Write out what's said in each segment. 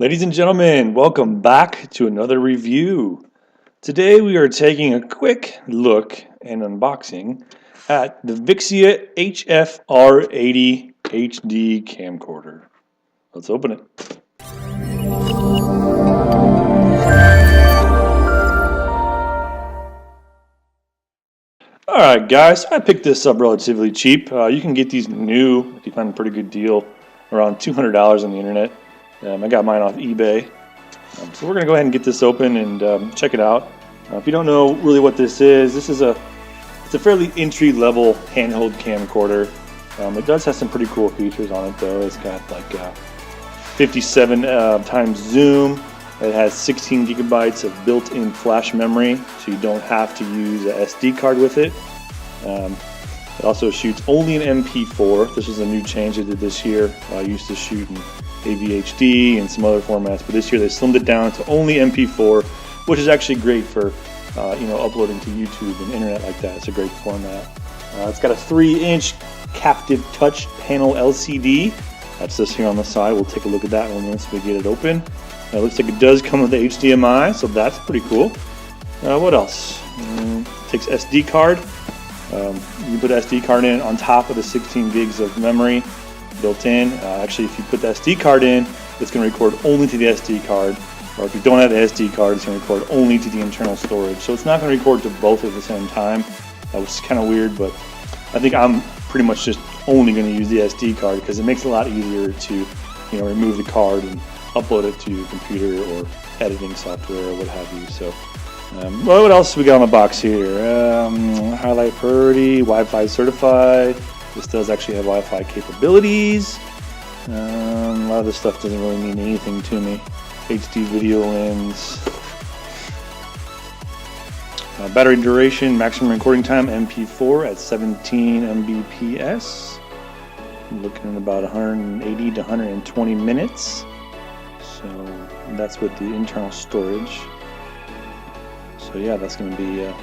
Ladies and gentlemen, welcome back to another review. Today we are taking a quick look and unboxing at the Vixia R80 HD camcorder. Let's open it. Alright guys, I picked this up relatively cheap. You can get these new if you find a pretty good deal, around $200 on the internet. I got mine off eBay. So we're going to go ahead and get this open and check it out. If you don't know really what this is it's a fairly entry-level handheld camcorder. It does have some pretty cool features on it though. It's got like 57 times zoom. It has 16 gigabytes of built-in flash memory, so you don't have to use a SD card with it. It also shoots only in MP4. This is a new change they did this year. I used to shoot in AVHD and some other formats, but this year they slimmed it down to only MP4, which is actually great for uploading to YouTube and internet like that. It's a great format. It's got a 3-inch captive touch panel LCD. That's this here on the side. We'll take a look at that one once we get it open. It looks like it does come with the HDMI, so that's pretty cool. What else? It takes SD card. You put SD card in on top of the 16 gigs of memory built in. Actually, if you put the SD card in, it's going to record only to the SD card. Or if you don't have the SD card, it's going to record only to the internal storage. So it's not going to record to both at the same time. That was kind of weird, but I think I'm pretty much just only going to use the SD card because it makes it a lot easier to remove the card and upload it to your computer or editing software or what have you. So what else we got on the box here? Highlight priority, Wi-Fi certified. This does actually have Wi-Fi capabilities. A lot of this stuff doesn't really mean anything to me. HD video lens. Battery duration, maximum recording time, MP4 at 17 Mbps. I'm looking at about 180 to 120 minutes. So that's with the internal storage. So yeah, that's going to be a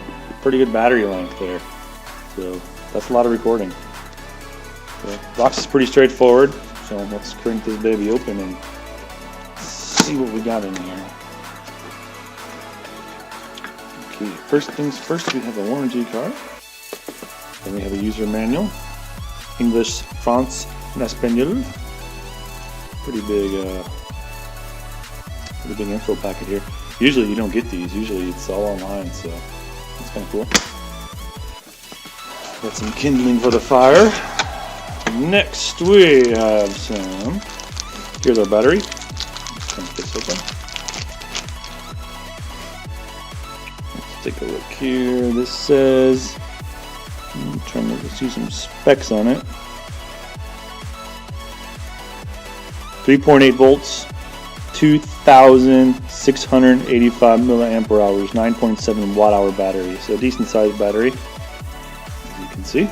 pretty good battery length there. So that's a lot of recording. The box is pretty straightforward. So let's crank this baby open and see what we got in here. Okay, first things first, we have a warranty card. Then we have a user manual. English, France, and Espanol. Pretty big info packet here. Usually you don't get these. Usually it's all online, so that's kind of cool. Got some kindling for the fire. Next we have some. Here's our battery. Let's crank this open. Let's take a look here. This says, I'm trying to see some specs on it. 3.8 volts, 2,685 milliamp hours, 9.7 watt hour battery. So a decent sized battery, as you can see.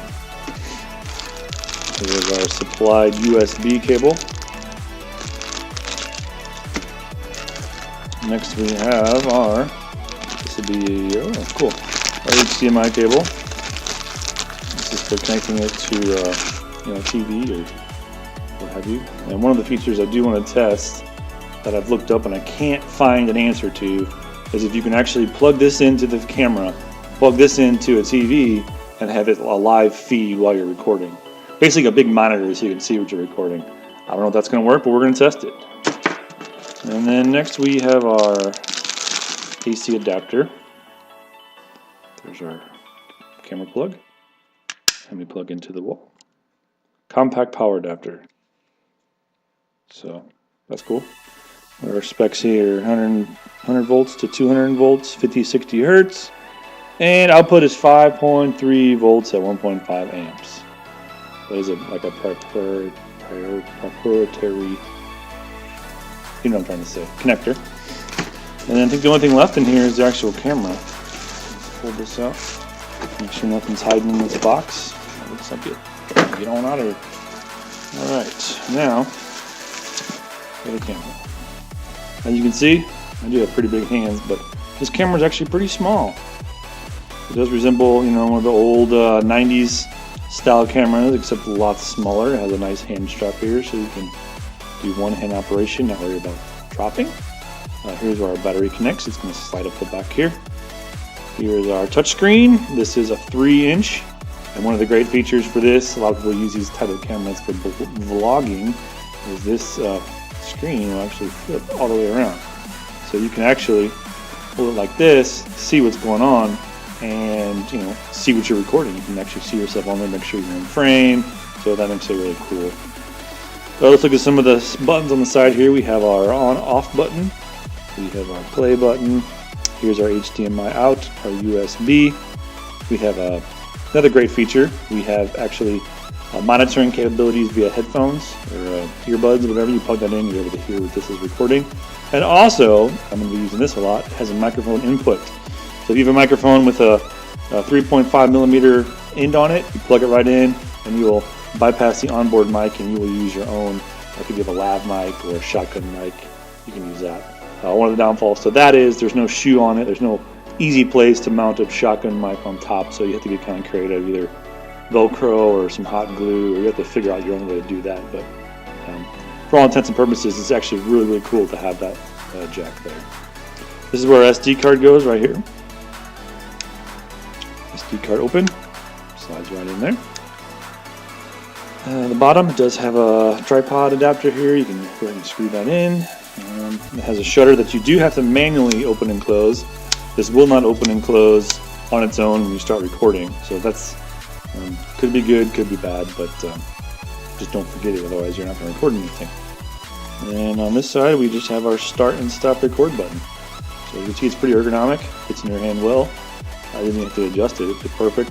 Here's our supplied USB cable. Next we have our, this would be, cool, our HDMI cable. This is for connecting it to TV or what have you. And one of the features I do want to test that I've looked up and I can't find an answer to is if you can actually plug this into the camera, plug this into a TV, and have it a live feed while you're recording. Basically a big monitor so you can see what you're recording. I don't know if that's going to work, but we're going to test it. And then next we have our AC adapter. There's our camera plug. And we plug into the wall. Compact power adapter. So that's cool. Our specs here, 100 volts to 200 volts, 50, 60 hertz. And output is 5.3 volts at 1.5 amps. That is like a proprietary, you know what I'm trying to say, connector. And then I think the only thing left in here is the actual camera. Let's pull this out. Make sure nothing's hiding in this box. That looks like it. Get on out of here. Alright, now, the camera. As you can see, I do have pretty big hands, but this camera is actually pretty small. It does resemble, one of the old 90s style cameras, except a lot smaller. It has a nice hand strap here, so you can do one-hand operation, not worry about dropping. Here's where our battery connects. It's going to slide up the back here. Here's our touchscreen. This is a 3-inch. And one of the great features for this, a lot of people use these type of cameras for vlogging, is this screen will actually flip all the way around. So you can actually pull it like this, see what's going on, and see what you're recording. You can actually see yourself on there, make sure you're in frame. So that makes it really cool. Let's look at some of the buttons on the side here. We have our on-off button. We have our play button. Here's our HDMI out, our USB. We have another great feature. We have actually monitoring capabilities via headphones or earbuds, whatever. You plug that in, you're able to hear what this is recording. And also, I'm going to be using this a lot, it has a microphone input. So if you have a microphone with a 3.5 millimeter end on it, you plug it right in and you will bypass the onboard mic and you will use your own. Like if you have a lav mic or a shotgun mic, you can use that. One of the downfalls to that is there's no shoe on it. There's no easy place to mount a shotgun mic on top, so you have to get kind of creative, either Velcro or some hot glue, or you have to figure out your own way to do that. But for all intents and purposes, it's actually really, really cool to have that jack there. This is where our SD card goes, right here. SD card open, slides right in there. The bottom does have a tripod adapter here. You can go ahead and screw that in. It has a shutter that you do have to manually open and close. This will not open and close on its own when you start recording. So that's could be good, could be bad, but just don't forget it, otherwise you're not going to record anything. And on this side, we just have our start and stop record button. So you can see it's pretty ergonomic, fits in your hand well. I didn't have to adjust it, it's perfect.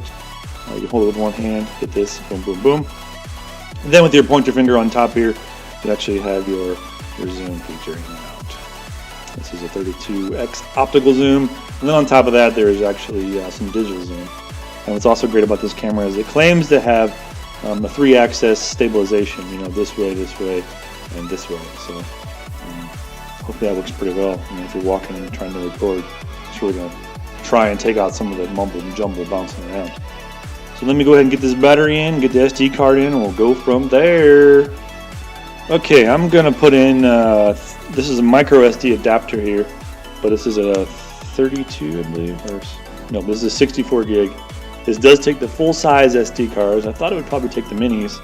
You can hold it with one hand, hit this, boom, boom, boom. And then with your pointer finger on top here, you actually have your zoom feature in and out. This is a 32x optical zoom, and then on top of that there is actually some digital zoom. And what's also great about this camera is it claims to have a 3-axis stabilization, this way, and this way. So hopefully that works pretty well. If you're walking and trying to record, it's really going to try and take out some of the mumble and jumble bouncing around. So let me go ahead and get this battery in, get the SD card in, and we'll go from there. Okay, I'm going to put in, this is a micro SD adapter here, but this is a 32, I believe, or no, this is a 64 gig. This does take the full-size SD cards. I thought it would probably take the minis,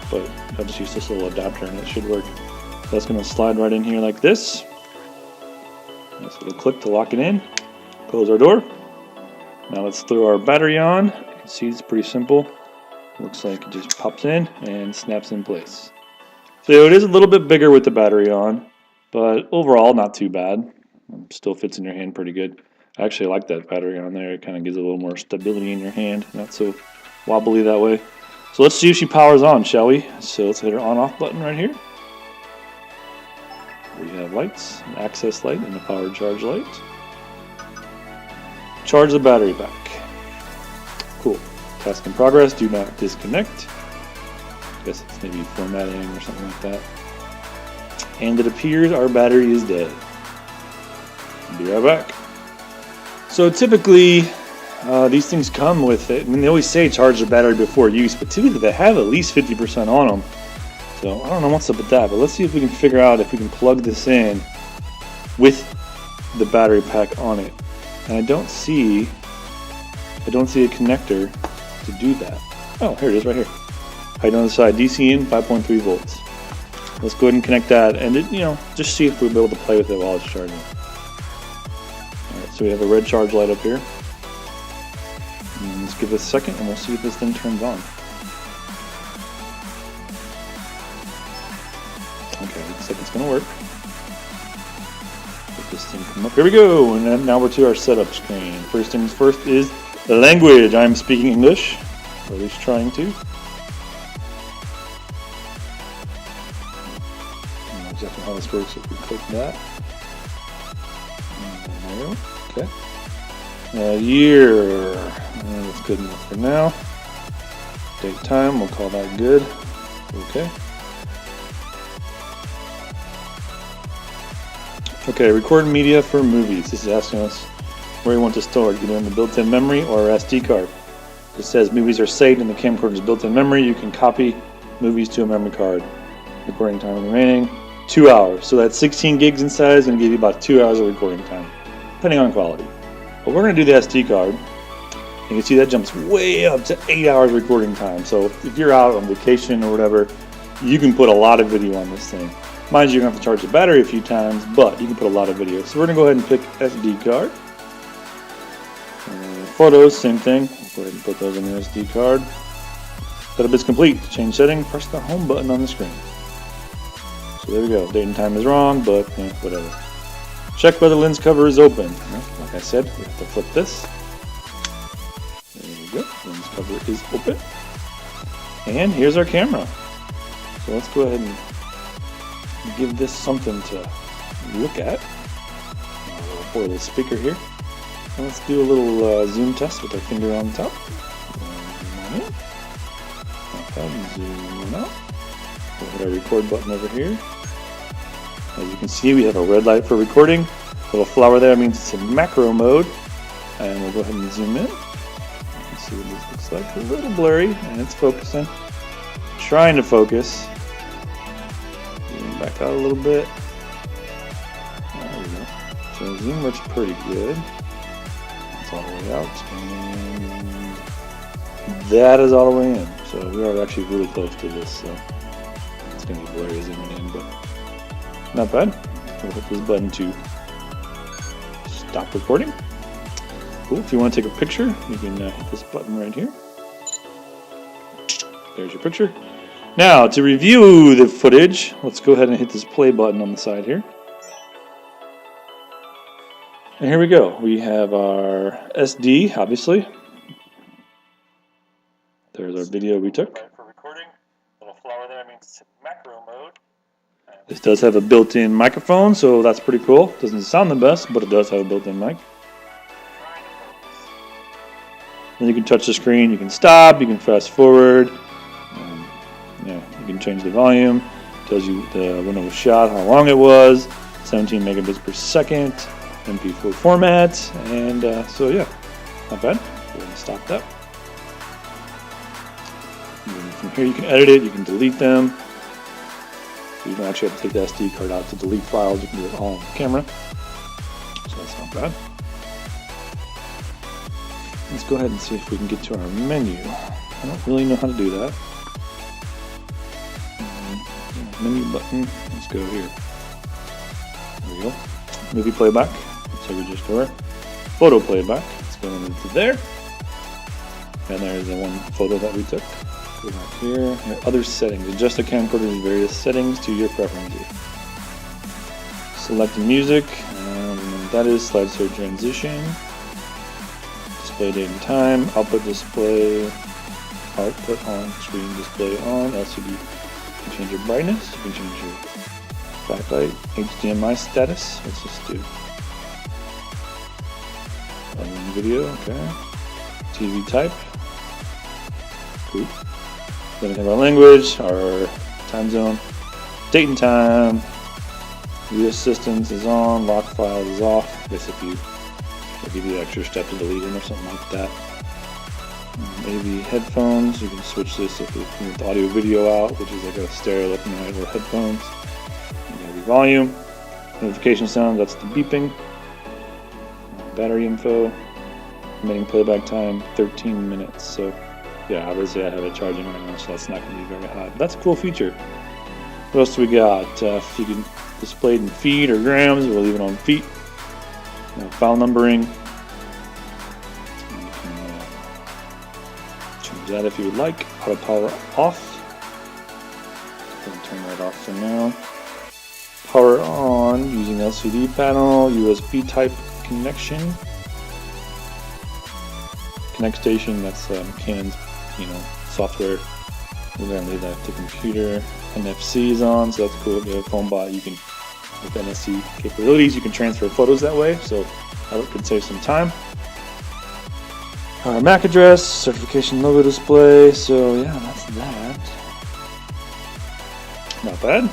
but I'll just use this little adapter and it should work. So that's going to slide right in here like this. Nice little click to lock it in. Close our door. Now let's throw our battery on. You can see it's pretty simple. Looks like it just pops in and snaps in place. So it is a little bit bigger with the battery on, but overall not too bad. Still fits in your hand pretty good. I actually like that battery on there. It kind of gives it a little more stability in your hand, not so wobbly that way. So let's see if she powers on, shall we? So let's hit her on-off button right here. We have lights, an access light and a power charge light. Charge the battery back. Cool. Task in progress, do not disconnect. I guess it's maybe formatting or something like that. And it appears our battery is dead. Be right back. So typically, these things come with it. I mean, they always say charge the battery before use, but typically they have at least 50% on them. So I don't know what's up with that, but let's see if we can figure out if we can plug this in with the battery pack on it. And I don't see a connector to do that. Oh, here it is right here. Right on the side, DC in 5.3 volts. Let's go ahead and connect that, and just see if we'll be able to play with it while it's charging. Alright, so we have a red charge light up here. And let's give it a second, and we'll see if this thing turns on. Okay, looks like it's going to work. Let this thing come up. Here we go, and then now we're to our setup screen. First things first is the language. I'm speaking English, or at least trying to. Exactly how this works if we click that. Okay. Year. That's good enough for now. Date time, we'll call that good. Okay. Okay, record media for movies. This is asking us where you want to store it, either in the built-in memory or SD card. It says movies are saved in the camcorder's built-in memory. You can copy movies to a memory card. Recording time remaining. 2 hours. So that 16 gigs inside is going to give you about 2 hours of recording time, depending on quality. But we're going to do the SD card. You can see that jumps way up to 8 hours recording time. So if you're out on vacation or whatever, you can put a lot of video on this thing. Mind you, you're going to have to charge the battery a few times, but you can put a lot of video. So we're going to go ahead and pick SD card. Photos, same thing. Go ahead and put those in the SD card. Setup is complete. To change setting, press the home button on the screen. So there we go. Date and time is wrong, but whatever. Check whether lens cover is open. Like I said, we have to flip this. There we go. Lens cover is open. And here's our camera. So let's go ahead and give this something to look at. A little speaker here. And let's do a little zoom test with our finger on top. Zoom on in. Zoom out. We'll hit our record button over here. As you can see, we have a red light for recording. A little flower there means it's in macro mode. And we'll go ahead and zoom in. You can see what this looks like. A little blurry, and it's focusing. Trying to focus. Zoom back out a little bit. There we go. So zoom looks pretty good. That's all the way out. And that is all the way in. So we are actually really close to this. So it's going to be blurry zooming in, but not bad. We'll hit this button to stop recording. Cool. If you want to take a picture, you can hit this button right here. There's your picture. Now, to review the footage, let's go ahead and hit this play button on the side here. And here we go. We have our SD, obviously. There's our video we took. For recording, little flower there means it's in macro mode. This does have a built-in microphone, so that's pretty cool. Doesn't sound the best, but it does have a built-in mic. Then you can touch the screen, you can stop, you can fast forward. You can change the volume. Tells you the when it was shot, how long it was, 17 megabits per second, MP4 format, and so yeah, not bad. Go ahead and stop that. And from here you can edit it, you can delete them. So you don't actually have to take the SD card out to delete files, you can do it all on the camera. So that's not bad. Let's go ahead and see if we can get to our menu. I don't really know how to do that. Menu button, let's go here. There we go. Movie playback, so we just go. Photo playback, let's go into there. And there's the one photo that we took. Go back here. Other settings, adjust the camcorder's various settings to your preferences. Select music, that is slideshow transition. Display date and time, output display, output on, screen display on, LCD. You can change your brightness, you can change your backlight, HDMI status, let's just do video, okay, TV type, cool. Then we have our language, our time zone, date and time, view assistance is on, lock file is off. I guess if you will give you the extra step to delete them or something like that. Maybe headphones, you can switch this if you want the audio video out, which is like a stereo looking at, or headphones. Maybe volume, notification sound, that's the beeping. Battery info, remaining playback time 13 minutes. So yeah, obviously I have it charging right now, so that's not going to be very hot. That's a cool feature. What else do we got? If you can display it in feet or grams, we'll leave it on feet. File numbering. That if you would like. Auto power off. Turn that off for now. Power on using LCD panel, USB type connection. Connect station, that's Canon's software. We're going to leave that to computer. NFC is on, so that's cool. If you have a phone bot, you can, with NFC capabilities, you can transfer photos that way, so that could save some time. Our MAC address, certification logo display, so yeah, that's that. Not bad.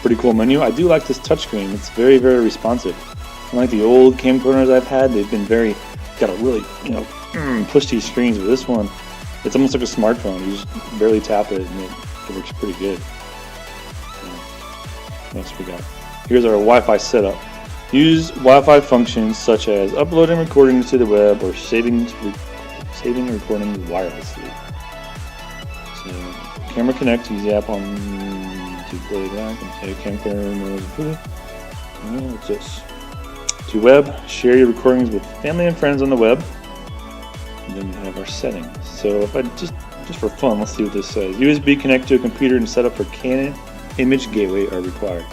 Pretty cool menu. I do like this touchscreen. It's very, very responsive. Unlike the old camcorders I've had, they've been very, gotta really, push these screens. But this one, it's almost like a smartphone. You just barely tap it and it works pretty good. So, What else we got? Here's our Wi-Fi setup. Use Wi-Fi functions such as uploading recordings to the web or saving recordings wirelessly. So, Camera Connect, use the app on to play back and save camcorder knows footage. What's this? To web, share your recordings with family and friends on the web. And then we have our settings. So if I just for fun, let's see what this says. USB connect to a computer and setup for Canon Image Gateway are required.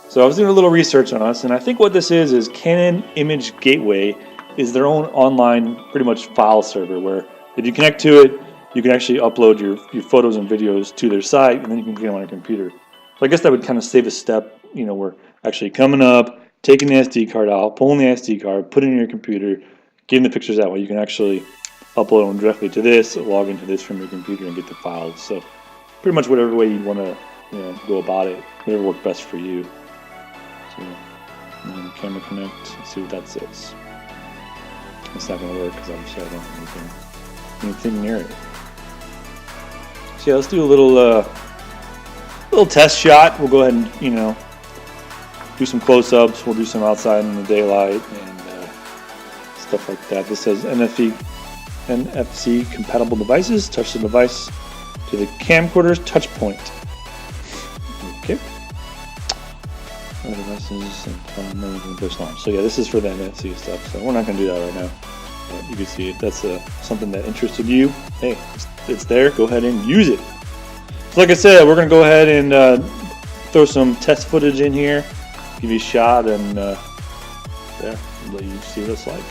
So I was doing a little research on us, and I think what this is Canon Image Gateway is their own online, pretty much file server, where if you connect to it, you can actually upload your photos and videos to their site, and then you can get them on your computer. So I guess that would kind of save a step, we're actually coming up, taking the SD card out, pulling the SD card, putting it in your computer, getting the pictures that way. You can actually upload them directly to this, log into this from your computer, and get the files. So pretty much whatever way you want to go about it, whatever works best for you. So Camera Connect, let's see what that says. It's not going to work because obviously I don't have anything near it. So yeah, let's do a little test shot. We'll go ahead and do some close-ups. We'll do some outside in the daylight and stuff like that. This says NFC compatible devices. Touch the device to the camcorder's touch point. Okay. Other devices and push launch. So yeah, this is for the NFC stuff. So we're not going to do that right now. But you can see it. That's something that interested you. Hey, it's there. Go ahead and use it. So like I said, we're going to go ahead and throw some test footage in here, give you a shot, and let you see what it's like.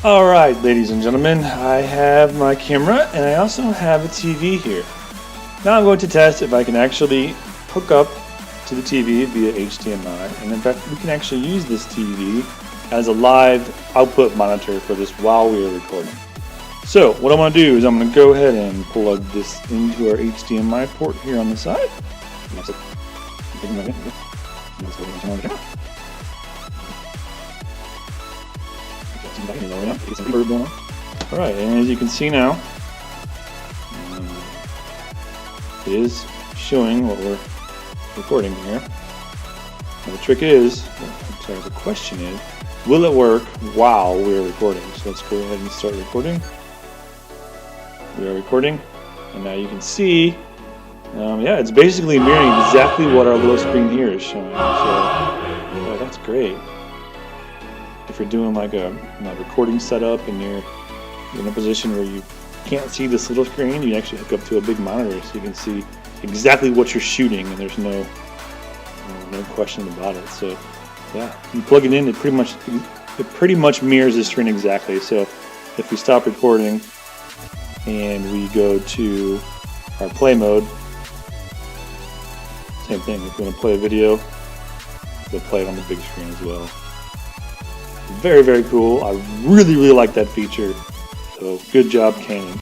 Alright, ladies and gentlemen, I have my camera and I also have a TV here. Now I'm going to test if I can actually hook up to the TV via HDMI, and in fact we can actually use this TV as a live output monitor for this while we are recording. So what I'm going to do is I'm going to go ahead and plug this into our HDMI port here on the side. Alright, and as you can see now, it is showing what we're recording here. Now the trick is, the question is, will it work while we're recording? So let's go ahead and start recording. We are recording, and now you can see, yeah, it's basically mirroring exactly what our little screen here is showing. So, that's great. If you're doing like a recording setup and you're in a position where you can't see this little screen, you actually hook up to a big monitor so you can see exactly what you're shooting, and there's no question about it. So yeah, you plug it in, it pretty much mirrors the screen exactly. So if we stop recording and we go to our play mode, same thing. If you want to play a video, we'll play it on the big screen as well. Very, very cool. I really, really like that feature. So good job, Canon.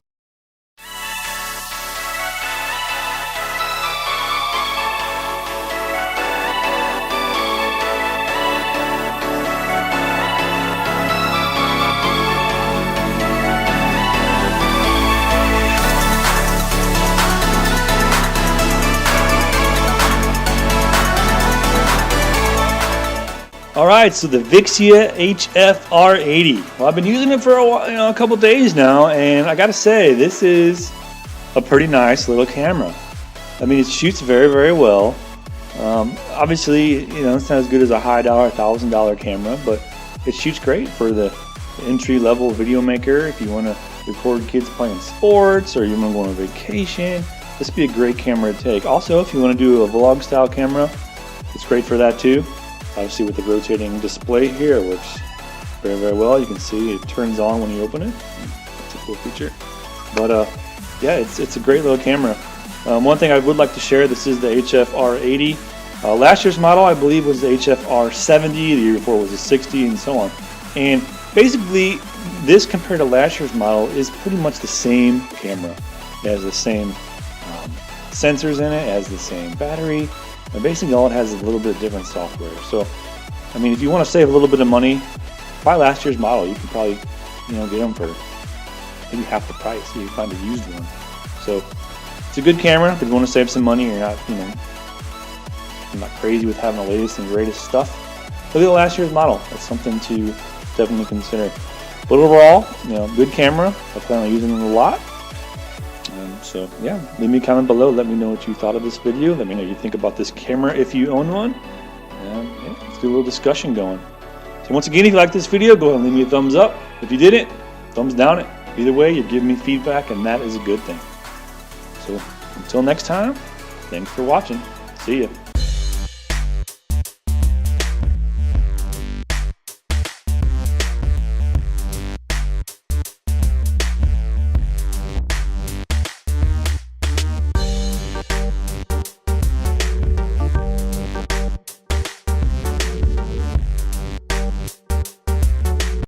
Alright, so the Vixia R80. Well, I've been using it for a while, a couple days now, and I gotta say, this is a pretty nice little camera. I mean, it shoots very, very well. Obviously, it's not as good as a high-dollar, $1,000 camera, but it shoots great for the entry-level video maker. If you want to record kids playing sports, or you want to go on a vacation, this would be a great camera to take. Also, if you want to do a vlog-style camera, it's great for that too. Obviously with the rotating display here, it works very, very well. You can see it turns on when you open it. That's a cool feature. But yeah, it's a great little camera. One thing I would like to share, this is the HF-R80. Last year's model, I believe, was the HF-R70. The year before was the 60, and so on. And basically, this compared to last year's model is pretty much the same camera. It has the same sensors in it, it has the same battery. And basically all it has is a little bit different software. So, I mean, if you want to save a little bit of money, buy last year's model. You can probably, get them for maybe half the price if you find a used one. So, it's a good camera if you want to save some money. You're not, I'm not crazy with having the latest and greatest stuff. Look at the last year's model. That's something to definitely consider. But overall, good camera. I plan on using it a lot. So yeah, leave me a comment below. Let me know what you thought of this video. Let me know what you think about this camera if you own one. Yeah, let's do a little discussion going. So once again, if you like this video, go ahead and leave me a thumbs up. If you didn't, thumbs down it. Either way, you're giving me feedback, and that is a good thing. So until next time, thanks for watching. See ya.